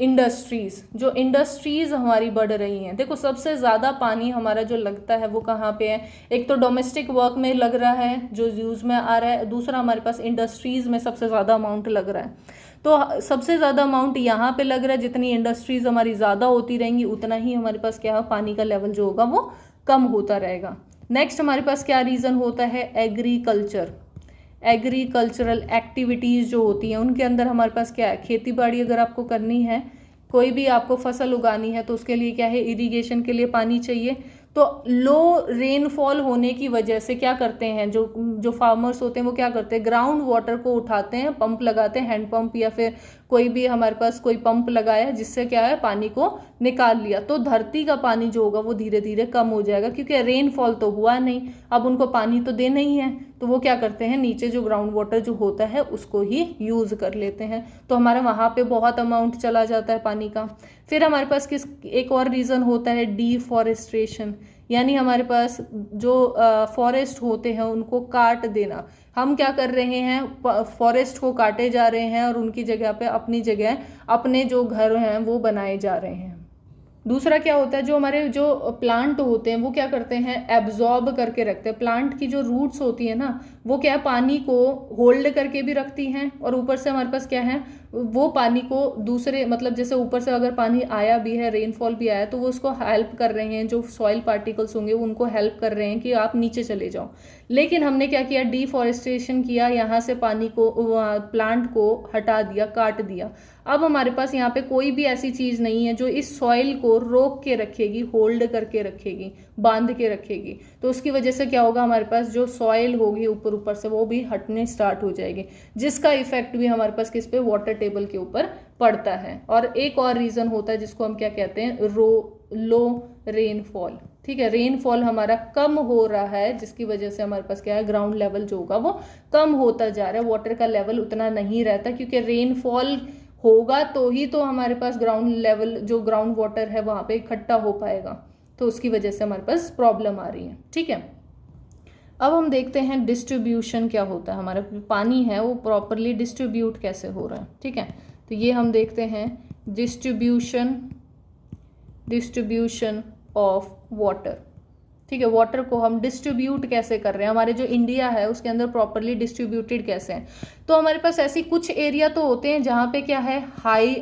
इंडस्ट्रीज। जो इंडस्ट्रीज हमारी बढ़ रही हैं, देखो सबसे ज़्यादा पानी हमारा जो लगता है वो कहाँ पे है, एक तो डोमेस्टिक वर्क में लग रहा है जो यूज़ में आ रहा है, दूसरा हमारे पास इंडस्ट्रीज़ में सबसे ज़्यादा अमाउंट लग रहा है। तो सबसे ज़्यादा अमाउंट यहाँ पे लग रहा है, जितनी इंडस्ट्रीज़ हमारी ज़्यादा होती रहेंगी उतना ही हमारे पास क्या है, पानी का लेवल जो होगा वो कम होता रहेगा। नेक्स्ट हमारे पास क्या रीज़न होता है, एग्रीकल्चरल एक्टिविटीज़ जो होती हैं उनके अंदर हमारे पास क्या है, खेती बाड़ी अगर आपको करनी है, कोई भी आपको फसल उगानी है, तो उसके लिए क्या है, इरिगेशन के लिए पानी चाहिए। तो लो रेनफॉल होने की वजह से क्या करते हैं, जो फार्मर्स होते हैं वो क्या करते हैं, ग्राउंड वाटर को उठाते हैं, पंप लगाते हैं, हैंड पंप या फिर कोई भी हमारे पास कोई पंप लगाया जिससे क्या है, पानी को निकाल लिया। तो धरती का पानी जो होगा वो धीरे धीरे कम हो जाएगा, क्योंकि रेनफॉल तो हुआ नहीं, अब उनको पानी तो देना ही है, तो वो क्या करते हैं, नीचे जो ग्राउंड वाटर जो होता है उसको ही यूज़ कर लेते हैं, तो हमारे वहाँ पे बहुत अमाउंट चला जाता है पानी का। फिर हमारे पास एक और रीज़न होता है, डिफॉरेस्ट्रेशन, यानी हमारे पास जो फॉरेस्ट होते हैं उनको काट देना। हम क्या कर रहे हैं, फॉरेस्ट को काटे जा रहे हैं और उनकी जगह पे अपनी जगह अपने जो घर हैं वो बनाए जा रहे हैं। दूसरा क्या होता है, जो हमारे जो प्लांट होते हैं वो क्या करते हैं, एब्जॉर्ब करके रखते हैं। प्लांट की जो रूट्स होती है ना, वो क्या है, पानी को होल्ड करके भी रखती हैं, और ऊपर से हमारे पास क्या है, वो पानी को दूसरे, मतलब जैसे ऊपर से अगर पानी आया भी है, रेनफॉल भी आया, तो वो उसको हेल्प कर रहे हैं, जो सॉइल पार्टिकल्स होंगे उनको हेल्प कर रहे हैं कि आप नीचे चले जाओ। लेकिन हमने क्या किया, डिफॉरेस्टेशन किया, यहाँ से पानी को, प्लांट को हटा दिया, काट दिया। अब हमारे पास यहाँ पे कोई भी ऐसी चीज़ नहीं है जो इस सॉइल को रोक के रखेगी, होल्ड करके रखेगी, बांध के रखेगी। तो उसकी वजह से क्या होगा, हमारे पास जो सॉइल होगी ऊपर से वो भी हटने स्टार्ट हो जाएगी, जिसका इफेक्ट भी हमारे पास किस पे, वाटर टेबल के ऊपर पड़ता है। और एक और रीज़न होता है जिसको हम क्या कहते हैं, लो रेनफॉल। ठीक है, रेनफॉल हमारा कम हो रहा है, जिसकी वजह से हमारे पास क्या है, ग्राउंड लेवल जो होगा वो कम होता जा रहा है, वाटर का लेवल उतना नहीं रहता, क्योंकि रेनफॉल होगा तो ही तो हमारे पास ग्राउंड लेवल, जो ग्राउंड वाटर है वहाँ पे इकट्ठा हो पाएगा, तो उसकी वजह से हमारे पास प्रॉब्लम आ रही है। ठीक है, अब हम देखते हैं डिस्ट्रीब्यूशन क्या होता है, हमारा पानी है वो प्रॉपरली डिस्ट्रीब्यूट कैसे हो रहा है। ठीक है, तो ये हम देखते हैं डिस्ट्रीब्यूशन ऑफ वाटर। ठीक है, वाटर को हम डिस्ट्रीब्यूट कैसे कर रहे हैं, हमारे जो इंडिया है उसके अंदर प्रॉपरली डिस्ट्रीब्यूटेड कैसे हैं। तो हमारे पास ऐसी कुछ एरिया तो होते हैं जहाँ पे क्या है, हाई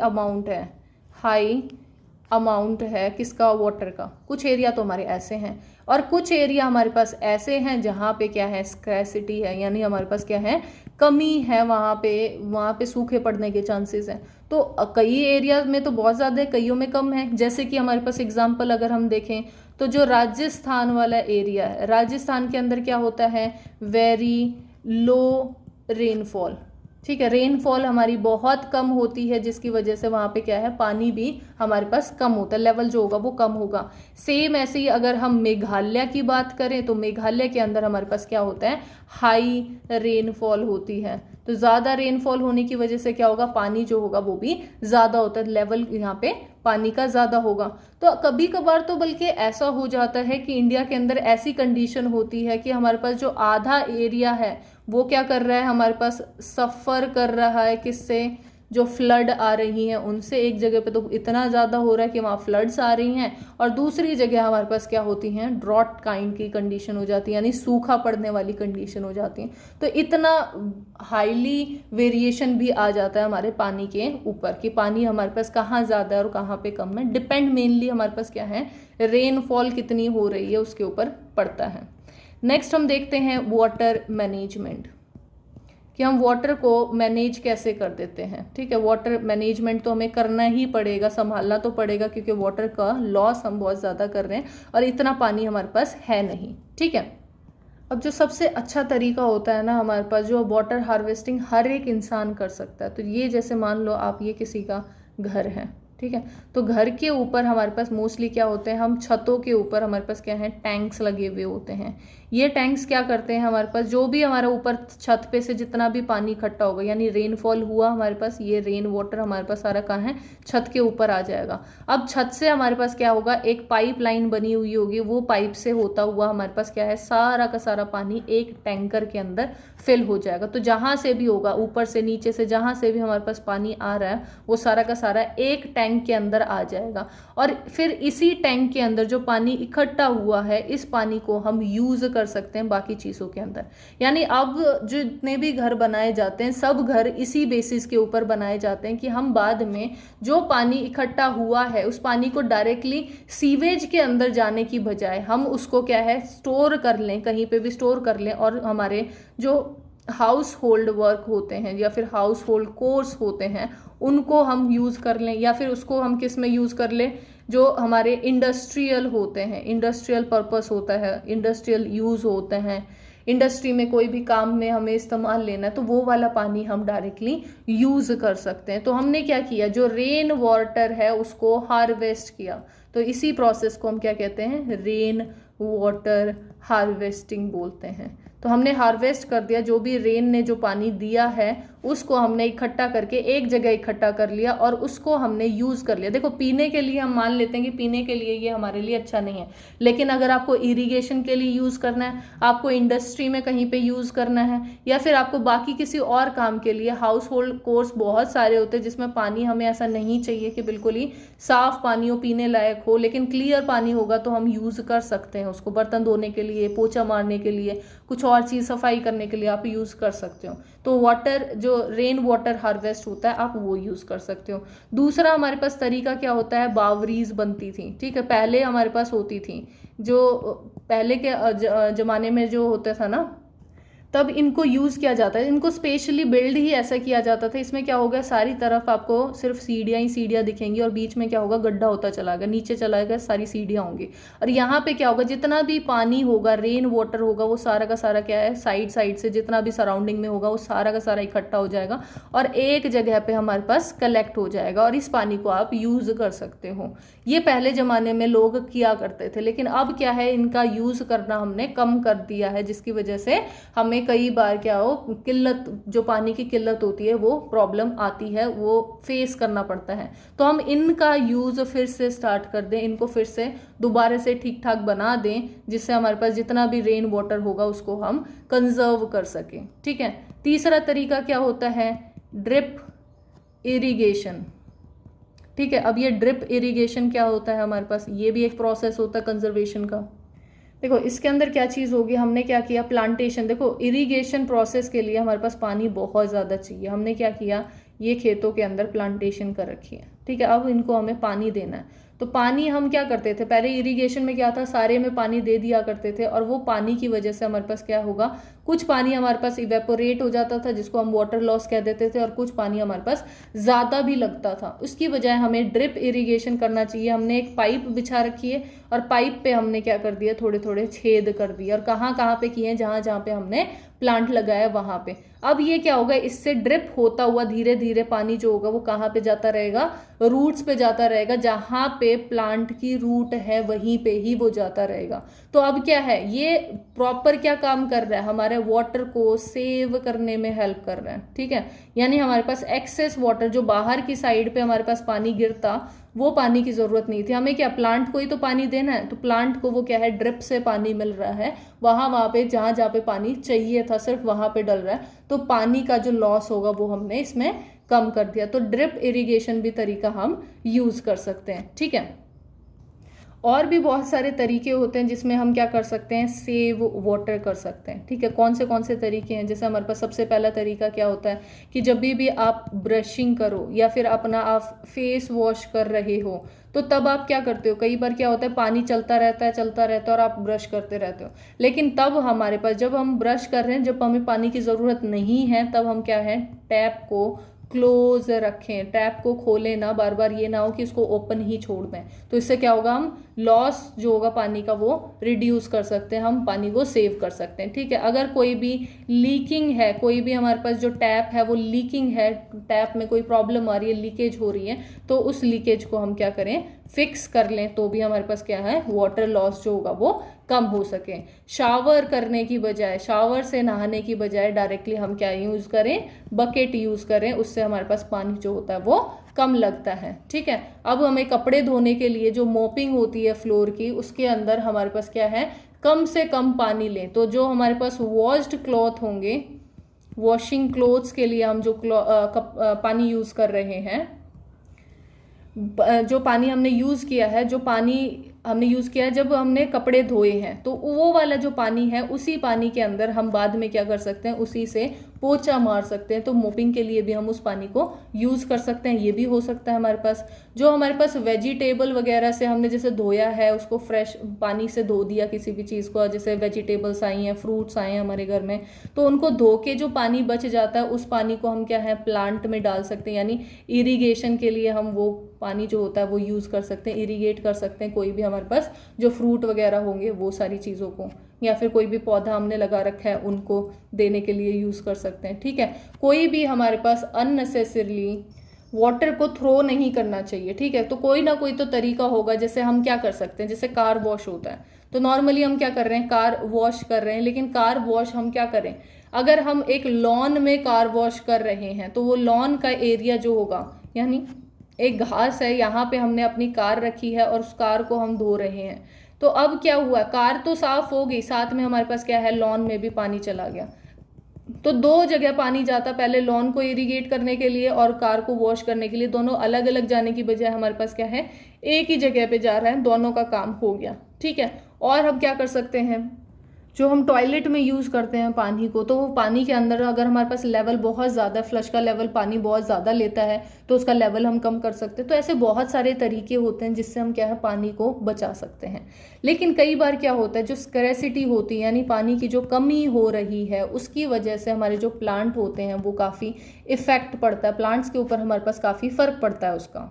अमाउंट है किसका, वाटर का। कुछ एरिया तो हमारे ऐसे हैं, और कुछ एरिया हमारे पास ऐसे हैं जहाँ पे क्या है, स्कैसिटी है, यानी हमारे पास क्या है, कमी है, वहाँ पे सूखे पड़ने के चांसेस हैं। तो कई एरिया में तो बहुत ज़्यादा है, कईयों में कम है। जैसे कि हमारे पास एग्जांपल अगर हम देखें तो जो राजस्थान वाला एरिया है, राजस्थान के अंदर क्या होता है, वेरी लो रेनफॉल। ठीक है, रेनफॉल हमारी बहुत कम होती है, जिसकी वजह से वहाँ पे क्या है, पानी भी हमारे पास कम होता है, लेवल जो होगा वो कम होगा। सेम ऐसे ही अगर हम मेघालय की बात करें तो मेघालय के अंदर हमारे पास क्या होता है, हाई रेनफॉल होती है। तो ज़्यादा रेनफॉल होने की वजह से क्या होगा, पानी जो होगा वो भी ज़्यादा होता है, लेवल यहाँ पे पानी का ज़्यादा होगा। तो कभी कभार तो बल्कि ऐसा हो जाता है कि इंडिया के अंदर ऐसी कंडीशन होती है कि हमारे पास जो आधा एरिया है वो क्या कर रहा है, हमारे पास सफ़र कर रहा है किससे, जो फ्लड आ रही हैं उनसे। एक जगह पे तो इतना ज़्यादा हो रहा है कि वहाँ फ्लड्स आ रही हैं, और दूसरी जगह हमारे पास क्या होती हैं, ड्रॉट काइंड की कंडीशन हो जाती है, यानी सूखा पड़ने वाली कंडीशन हो जाती है। तो इतना हाईली वेरिएशन भी आ जाता है हमारे पानी के ऊपर कि पानी हमारे पास कहाँ ज़्यादा है और कहाँ पे कम है। डिपेंड मेनली हमारे पास क्या है, रेनफॉल कितनी हो रही है उसके ऊपर पड़ता है। नेक्स्ट हम देखते हैं वाटर मैनेजमेंट, कि हम वाटर को मैनेज कैसे कर देते हैं। ठीक है, वाटर मैनेजमेंट तो हमें करना ही पड़ेगा, संभालना तो पड़ेगा, क्योंकि वाटर का लॉस हम बहुत ज़्यादा कर रहे हैं और इतना पानी हमारे पास है नहीं। ठीक है, अब जो सबसे अच्छा तरीका होता है ना हमारे पास, जो वाटर हार्वेस्टिंग हर एक इंसान कर सकता है। तो ये जैसे मान लो आप, ये किसी का घर है, ठीक है, तो घर के ऊपर हमारे पास मोस्टली क्या होते हैं, हम छतों के ऊपर हमारे पास क्या है, टैंक्स लगे हुए होते हैं। ये टैंक्स क्या करते हैं, हमारे पास जो भी हमारे ऊपर छत पे से जितना भी पानी इकट्ठा होगा, यानी रेनफॉल हुआ हमारे पास, ये रेन वाटर हमारे पास सारा कहाँ है, छत के ऊपर आ जाएगा। अब छत से हमारे पास क्या होगा, एक पाइप लाइन बनी हुई होगी, वो पाइप से होता हुआ हमारे पास क्या है, सारा का सारा पानी एक टैंकर के अंदर फिल हो जाएगा। तो जहाँ से भी होगा, ऊपर से नीचे से जहाँ से भी हमारे पास पानी आ रहा है, वो सारा का सारा एक टैंक के अंदर आ जाएगा। और फिर इसी टैंक के अंदर जो पानी इकट्ठा हुआ है, इस पानी को हम यूज कर सकते हैं बाकी चीज़ों के अंदर। यानी अब जितने भी घर बनाए जाते हैं, सब घर इसी बेसिस के ऊपर बनाए जाते हैं कि हम बाद में जो पानी इकट्ठा हुआ है, उस पानी को डायरेक्टली सीवेज के अंदर जाने की बजाय हम उसको क्या है, स्टोर कर लें, कहीं पे भी स्टोर कर लें, और हमारे जो हाउस होल्ड वर्क होते हैं या फिर हाउस होल्ड कोर्स होते हैं, उनको हम यूज़ कर लें, या फिर उसको हम किस में यूज़ कर लें, जो हमारे इंडस्ट्रियल होते हैं, इंडस्ट्रियल पर्पस होता है, इंडस्ट्रियल यूज़ होते हैं, इंडस्ट्री में कोई भी काम में हमें इस्तेमाल लेना है, तो वो वाला पानी हम डायरेक्टली यूज़ कर सकते हैं। तो हमने क्या किया, जो रेन वाटर है उसको हार्वेस्ट किया। तो इसी प्रोसेस को हम क्या कहते हैं, रेन वाटर हार्वेस्टिंग बोलते हैं। तो हमने हार्वेस्ट कर दिया, जो भी रेन ने जो पानी दिया है उसको हमने इकट्ठा करके एक जगह इकट्ठा कर लिया और उसको हमने यूज़ कर लिया। देखो, पीने के लिए हम मान लेते हैं कि पीने के लिए ये हमारे लिए अच्छा नहीं है, लेकिन अगर आपको इरिगेशन के लिए यूज़ करना है, आपको इंडस्ट्री में कहीं पे यूज़ करना है, या फिर आपको बाकी किसी और काम के लिए, हाउस होल्ड कोर्स बहुत सारे होते हैं जिसमें पानी हमें ऐसा नहीं चाहिए कि बिल्कुल ही साफ़ पानी हो, पीने लायक हो, लेकिन क्लियर पानी होगा तो हम यूज़ कर सकते हैं उसको, बर्तन धोने के लिए, पोछा मारने के लिए, कुछ और चीज़ सफाई करने के लिए आप यूज़ कर सकते हो। तो वाटर, जो रेन वाटर हार्वेस्ट होता है, आप वो यूज़ कर सकते हो। दूसरा हमारे पास तरीका क्या होता है, बावरीज बनती थी। ठीक है, पहले हमारे पास होती थी, जो पहले के ज़माने में जो होता था ना, तब इनको यूज़ किया जाता है। इनको स्पेशली बिल्ड ही ऐसा किया जाता था। इसमें क्या होगा, सारी तरफ आपको सिर्फ सीढ़ियाँ ही सीढ़ियाँ दिखेंगी और बीच में क्या होगा, गड्ढा होता चला गया, नीचे चला गया, सारी सीढ़ियाँ होंगी। और यहाँ पे क्या होगा, जितना भी पानी होगा, रेन वाटर होगा, वो सारा का सारा क्या है, साइड साइड से जितना भी सराउंडिंग में होगा, वो सारा का सारा इकट्ठा हो जाएगा और एक जगह पे हमारे पास कलेक्ट हो जाएगा और इस पानी को आप यूज़ कर सकते हो। ये पहले ज़माने में लोग किया करते थे, लेकिन अब क्या है, इनका यूज़ करना हमने कम कर दिया है, जिसकी वजह से हमें कई बार क्या हो, किल्लत, जो पानी की किल्लत होती है, वो प्रॉब्लम आती है, वो फेस करना पड़ता है। तो हम इनका यूज़ फिर से स्टार्ट कर दें, इनको फिर से दोबारा से ठीक ठाक बना दें, जिससे हमारे पास जितना भी रेन वाटर होगा उसको हम कंजर्व कर सकें। ठीक है, तीसरा तरीका क्या होता है, ड्रिप इरिगेशन। ठीक है, अब ये ड्रिप इरिगेशन क्या होता है हमारे पास, ये भी एक प्रोसेस होता है कंजर्वेशन का। देखो, इसके अंदर क्या चीज़ होगी, हमने क्या किया, प्लांटेशन। देखो, इरिगेशन प्रोसेस के लिए हमारे पास पानी बहुत ज़्यादा चाहिए। हमने क्या किया, ये खेतों के अंदर प्लांटेशन कर रखी है। ठीक है, अब इनको हमें पानी देना है। तो पानी हम क्या करते थे, पहले इरिगेशन में क्या था, सारे में पानी दे दिया करते थे, और वो पानी की वजह से हमारे पास क्या होगा, कुछ पानी हमारे पास इवेपोरेट हो जाता था, जिसको हम वाटर लॉस कह देते थे, और कुछ पानी हमारे पास ज़्यादा भी लगता था। उसकी बजाय हमें ड्रिप इरिगेशन करना चाहिए। हमने एक पाइप बिछा रखी है और पाइप पे हमने क्या कर दिया, थोड़े थोड़े छेद कर दिए, और कहाँ कहाँ पे किए हैं, जहाँ जहाँ पे हमने प्लांट लगाया वहाँ पे। अब ये क्या होगा, इससे ड्रिप होता हुआ धीरे धीरे पानी जो होगा वो कहाँ पे जाता रहेगा, रूट्स पे जाता रहेगा, जहाँ पे प्लांट की रूट है वहीं पे ही वो जाता रहेगा। तो अब क्या है, ये प्रॉपर क्या काम कर रहा है, हमारे वाटर को सेव करने में हेल्प कर रहा है। ठीक है, यानी हमारे पास एक्सेस वाटर जो बाहर की साइड पे हमारे पास पानी गिरता, वो पानी की ज़रूरत नहीं थी। हमें क्या प्लांट को ही तो पानी देना है, तो प्लांट को वो क्या है ड्रिप से पानी मिल रहा है, वहाँ पे जहाँ जहाँ पे पानी चाहिए था सिर्फ वहाँ पे डल रहा है, तो पानी का जो लॉस होगा वो हमने इसमें कम कर दिया। तो ड्रिप इरिगेशन भी तरीका हम यूज़ कर सकते हैं, ठीक है। और भी बहुत सारे तरीके होते हैं जिसमें हम क्या कर सकते हैं, सेव वाटर कर सकते हैं, ठीक है। कौन से तरीके हैं, जैसे हमारे पास सबसे पहला तरीका क्या होता है कि जब भी आप ब्रशिंग करो या फिर अपना आप फेस वॉश कर रहे हो, तो तब आप क्या करते हो, कई बार क्या होता है पानी चलता रहता है और आप ब्रश करते रहते हो, लेकिन तब हमारे पास जब हम ब्रश कर रहे हैं, जब हमें पानी की ज़रूरत नहीं है, तब हम क्या है टैप को क्लोज रखें, टैप को खोलें ना, बार बार ये ना हो कि इसको ओपन ही छोड़ दें। तो इससे क्या होगा, हम लॉस जो होगा पानी का वो रिड्यूस कर सकते हैं, हम पानी को सेव कर सकते हैं, ठीक है। अगर कोई भी लीकिंग है, कोई भी हमारे पास जो टैप है वो लीकिंग है, टैप में कोई प्रॉब्लम आ रही है, लीकेज हो रही है, तो उस लीकेज को हम क्या करें, फिक्स कर लें, तो भी हमारे पास क्या है वाटर लॉस जो होगा वो कम हो सके। शावर करने की बजाय, शावर से नहाने की बजाय डायरेक्टली हम क्या यूज़ करें, बकेट यूज़ करें, उससे हमारे पास पानी जो होता है वो कम लगता है, ठीक है। अब हमें कपड़े धोने के लिए जो मोपिंग होती है फ्लोर की, उसके अंदर हमारे पास क्या है कम से कम पानी लें। तो जो हमारे पास वॉश्ड क्लॉथ होंगे, वॉशिंग क्लोथ्स के लिए हम जो पानी यूज़ कर रहे हैं, जो पानी हमने यूज़ किया है, जो पानी हमने यूज़ किया है जब हमने कपड़े धोए हैं, तो वो वाला जो पानी है, उसी पानी के अंदर हम बाद में क्या कर सकते हैं, उसी से पोछा मार सकते हैं। तो मोपिंग के लिए भी हम उस पानी को यूज़ कर सकते हैं, ये भी हो सकता है हमारे पास। जो हमारे पास वेजिटेबल वगैरह से हमने जैसे धोया है, उसको फ्रेश पानी से धो दिया किसी भी चीज़ को, जैसे वेजिटेबल्स आई हैं, फ्रूट्स आए हैं हमारे घर में, तो उनको धो के जो पानी बच जाता है, उस पानी को हम क्या है प्लांट में डाल सकते हैं, यानी इरीगेशन के लिए हम वो पानी जो होता है वो यूज़ कर सकते हैं, इरीगेट कर सकते हैं कोई भी हमारे पास जो फ्रूट वगैरह होंगे वो सारी चीज़ों को, या फिर कोई भी पौधा हमने लगा रखा है उनको देने के लिए यूज़ कर सकते हैं, ठीक है। कोई भी हमारे पास अननेसेसरली वाटर को थ्रो नहीं करना चाहिए, ठीक है। तो कोई ना कोई तो तरीका होगा, जैसे हम क्या कर सकते हैं, जैसे कार वॉश होता है, तो नॉर्मली हम क्या कर रहे हैं, कार वॉश कर रहे हैं, लेकिन कार वॉश हम क्या करें, अगर हम एक लॉन में कार वॉश कर रहे हैं, तो वो लॉन का एरिया जो होगा, यानी एक घास है, यहाँ पे हमने अपनी कार रखी है और उस कार को हम धो रहे हैं, तो अब क्या हुआ, कार तो साफ हो गई, साथ में हमारे पास क्या है लॉन में भी पानी चला गया, तो दो जगह पानी जाता, पहले लॉन को इरिगेट करने के लिए और कार को वॉश करने के लिए, दोनों अलग अलग जाने की बजाय हमारे पास क्या है एक ही जगह पे जा रहा है, दोनों का काम हो गया, ठीक है। और हम क्या कर सकते हैं, जो हम टॉयलेट में यूज़ करते हैं पानी को, तो वो पानी के अंदर अगर हमारे पास लेवल बहुत ज़्यादा, फ्लश का लेवल पानी बहुत ज़्यादा लेता है, तो उसका लेवल हम कम कर सकते हैं। तो ऐसे बहुत सारे तरीके होते हैं जिससे हम क्या है पानी को बचा सकते हैं। लेकिन कई बार क्या होता है, जो स्कैरेसिटी होती है, यानी पानी की जो कमी हो रही है, उसकी वजह से हमारे जो प्लांट होते हैं वो काफ़ी इफ़ेक्ट पड़ता है, प्लांट्स के ऊपर हमारे पास काफ़ी फ़र्क पड़ता है उसका।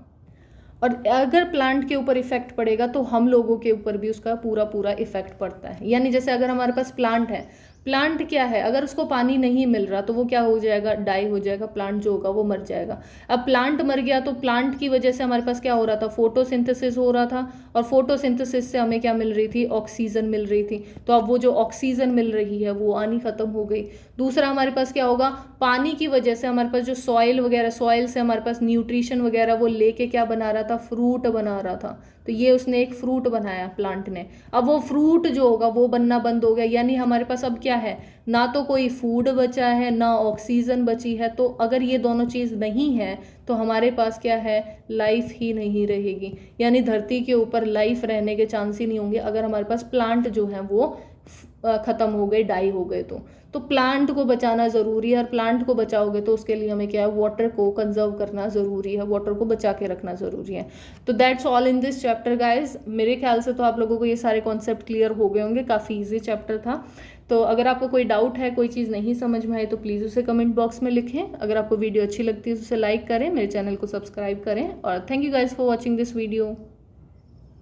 और अगर प्लांट के ऊपर इफेक्ट पड़ेगा तो हम लोगों के ऊपर भी उसका पूरा इफेक्ट पड़ता है। यानी जैसे अगर हमारे पास प्लांट है, प्लांट क्या है, अगर उसको पानी नहीं मिल रहा तो वो क्या हो जाएगा, डाई हो जाएगा, प्लांट जो होगा वो मर जाएगा। अब प्लांट मर गया तो प्लांट की वजह से हमारे पास क्या हो रहा था, फोटोसिंथेसिस हो रहा था, और फोटोसिंथेसिस से हमें क्या मिल रही थी, ऑक्सीजन मिल रही थी। तो अब वो जो ऑक्सीजन मिल रही है वो आनी खत्म हो गई। दूसरा हमारे पास क्या होगा, पानी की वजह से हमारे पास जो सॉइल वगैरह, सॉइल से हमारे पास न्यूट्रिशन वगैरह वो लेके क्या बना रहा था, फ्रूट बना रहा था। तो ये उसने एक फ्रूट बनाया प्लांट ने, अब वो फ्रूट जो होगा वो बनना बंद हो गया, यानी हमारे पास अब क्या है, ना तो कोई फूड बचा है ना ऑक्सीजन बची है। तो अगर ये दोनों चीज़ नहीं है तो हमारे पास क्या है, लाइफ ही नहीं रहेगी, यानी धरती के ऊपर लाइफ रहने के चांस ही नहीं होंगे अगर हमारे पास प्लांट जो है वो ख़त्म हो गए, डाई हो गए। तो प्लांट को बचाना ज़रूरी है, और प्लांट को बचाओगे तो उसके लिए हमें क्या है, वाटर को कंजर्व करना ज़रूरी है, वाटर को बचा के रखना ज़रूरी है। तो that's all in this chapter guys. मेरे ख्याल से तो आप लोगों को ये सारे कॉन्सेप्ट क्लियर हो गए होंगे, काफ़ी ईजी चैप्टर था। तो अगर आपको कोई डाउट है, कोई चीज़ नहीं समझ में आई तो प्लीज़ उसे कमेंट बॉक्स में लिखें। अगर आपको वीडियो अच्छी लगती है तो उसे लाइक करें, मेरे चैनल को सब्सक्राइब करें, और thank you guys for watching this video.